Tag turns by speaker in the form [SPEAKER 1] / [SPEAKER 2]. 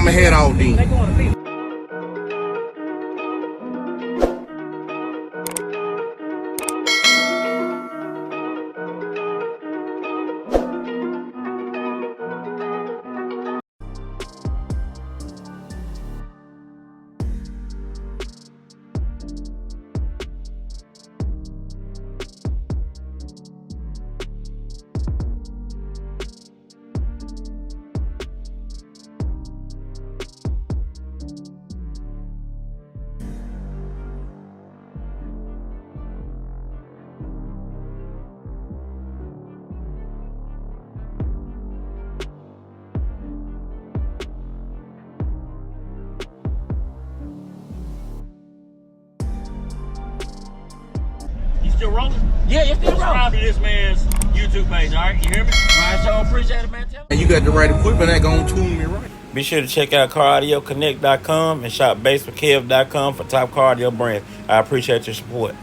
[SPEAKER 1] I'ma head out then.
[SPEAKER 2] Still rolling?
[SPEAKER 3] Yeah, it's still rolling.
[SPEAKER 2] Subscribe to this man's YouTube page, all right? You hear me?
[SPEAKER 3] I sure appreciate it, man.
[SPEAKER 1] And you got the right equipment that gonna tune me right.
[SPEAKER 4] Be sure to check out CarAudioConnect.com and shop BASSWITHKEV.com for top car audio brands. I appreciate your support.